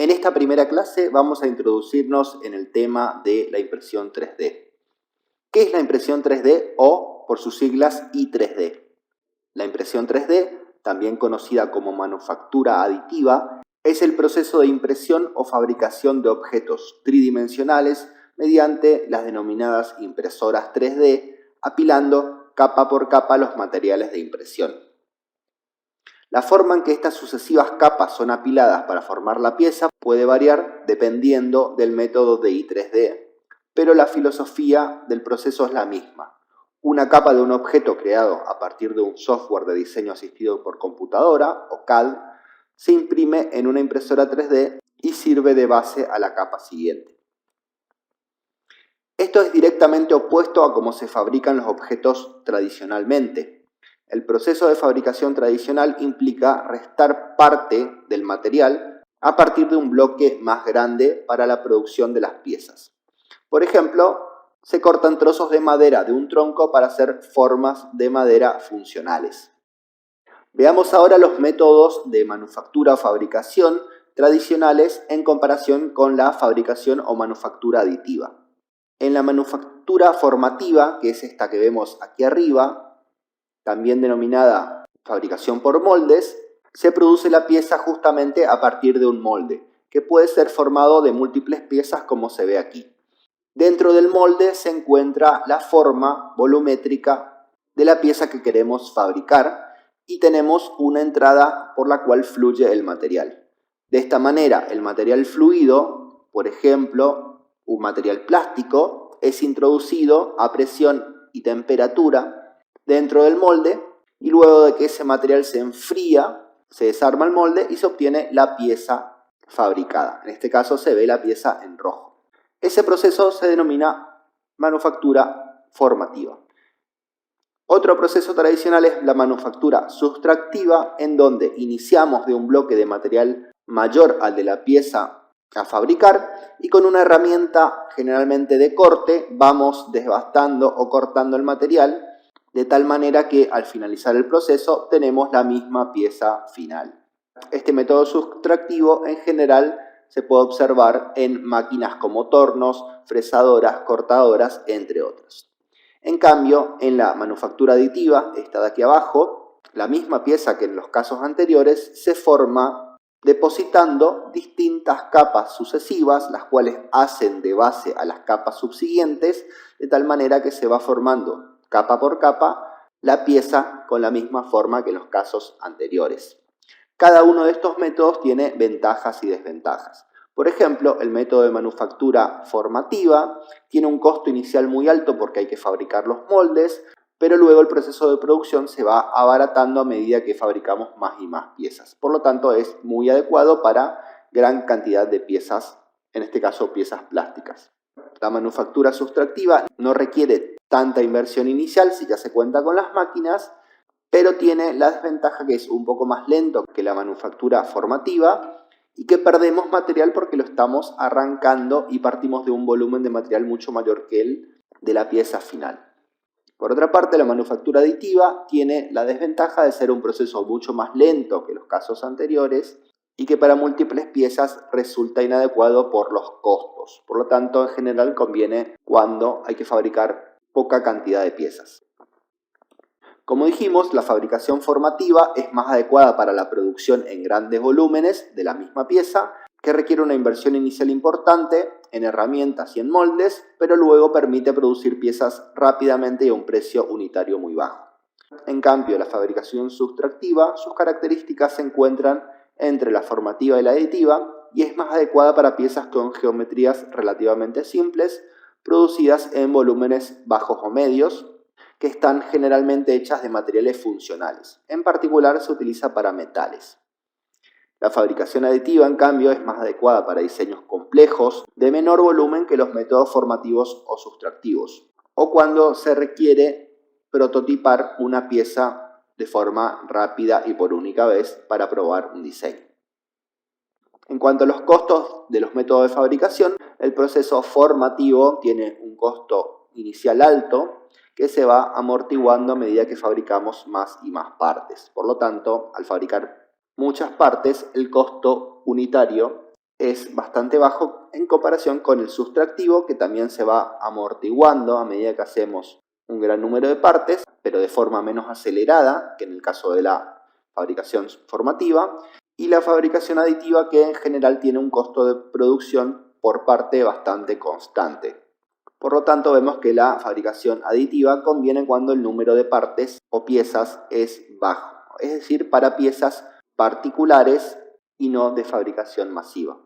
En esta primera clase vamos a introducirnos en el tema de la impresión 3D. ¿Qué es la impresión 3D o, por sus siglas, I3D? La impresión 3D, también conocida como manufactura aditiva, es el proceso de impresión o fabricación de objetos tridimensionales mediante las denominadas impresoras 3D, apilando capa por capa los materiales de impresión. La forma en que estas sucesivas capas son apiladas para formar la pieza puede variar dependiendo del método de I3D, pero la filosofía del proceso es la misma. Una capa de un objeto creado a partir de un software de diseño asistido por computadora, o CAD, se imprime en una impresora 3D y sirve de base a la capa siguiente. Esto es directamente opuesto a cómo se fabrican los objetos tradicionalmente. El proceso de fabricación tradicional implica restar parte del material a partir de un bloque más grande para la producción de las piezas. Por ejemplo, se cortan trozos de madera de un tronco para hacer formas de madera funcionales. Veamos ahora los métodos de manufactura o fabricación tradicionales en comparación con la fabricación o manufactura aditiva. En la manufactura formativa, que es esta que vemos aquí arriba, también denominada fabricación por moldes, se produce la pieza justamente a partir de un molde, que puede ser formado de múltiples piezas como se ve aquí. Dentro del molde se encuentra la forma volumétrica de la pieza que queremos fabricar y tenemos una entrada por la cual fluye el material. De esta manera, el material fluido, por ejemplo, un material plástico, es introducido a presión y temperatura dentro del molde y luego de que ese material se enfría, se desarma el molde y se obtiene la pieza fabricada. En este caso se ve la pieza en rojo. Ese proceso se denomina manufactura formativa. Otro proceso tradicional es la manufactura sustractiva, en donde iniciamos de un bloque de material mayor al de la pieza a fabricar y con una herramienta generalmente de corte vamos desbastando o cortando el material de tal manera que al finalizar el proceso tenemos la misma pieza final. Este método sustractivo en general se puede observar en máquinas como tornos, fresadoras, cortadoras, entre otras. En cambio, en la manufactura aditiva, esta de aquí abajo, la misma pieza que en los casos anteriores se forma depositando distintas capas sucesivas, las cuales hacen de base a las capas subsiguientes, de tal manera que se va formando capa por capa la pieza con la misma forma que en los casos anteriores. Cada uno de estos métodos tiene ventajas y desventajas. Por ejemplo, el método de manufactura formativa tiene un costo inicial muy alto porque hay que fabricar los moldes, pero luego el proceso de producción se va abaratando a medida que fabricamos más y más piezas. Por lo tanto, es muy adecuado para gran cantidad de piezas, en este caso piezas plásticas. La manufactura sustractiva no requiere tanta inversión inicial si ya se cuenta con las máquinas, pero tiene la desventaja que es un poco más lento que la manufactura formativa y que perdemos material porque lo estamos arrancando y partimos de un volumen de material mucho mayor que el de la pieza final. Por otra parte, la manufactura aditiva tiene la desventaja de ser un proceso mucho más lento que los casos anteriores y que para múltiples piezas resulta inadecuado por los costos. Por lo tanto, en general conviene cuando hay que fabricar poca cantidad de piezas. Como dijimos, la fabricación formativa es más adecuada para la producción en grandes volúmenes de la misma pieza, que requiere una inversión inicial importante en herramientas y en moldes, pero luego permite producir piezas rápidamente y a un precio unitario muy bajo. En cambio, la fabricación sustractiva, sus características se encuentran entre la formativa y la aditiva y es más adecuada para piezas con geometrías relativamente simples, producidas en volúmenes bajos o medios, que están generalmente hechas de materiales funcionales. En particular se utiliza para metales. La fabricación aditiva, en cambio, es más adecuada para diseños complejos de menor volumen que los métodos formativos o sustractivos, o cuando se requiere prototipar una pieza de forma rápida y por única vez para probar un diseño. En cuanto a los costos de los métodos de fabricación, el proceso formativo tiene un costo inicial alto que se va amortiguando a medida que fabricamos más y más partes. Por lo tanto, al fabricar muchas partes, el costo unitario es bastante bajo en comparación con el sustractivo, que también se va amortiguando a medida que hacemos un gran número de partes, pero de forma menos acelerada que en el caso de la fabricación formativa, y la fabricación aditiva, que en general tiene un costo de producción por parte bastante constante. Por lo tanto, vemos que la fabricación aditiva conviene cuando el número de partes o piezas es bajo, es decir, para piezas particulares y no de fabricación masiva.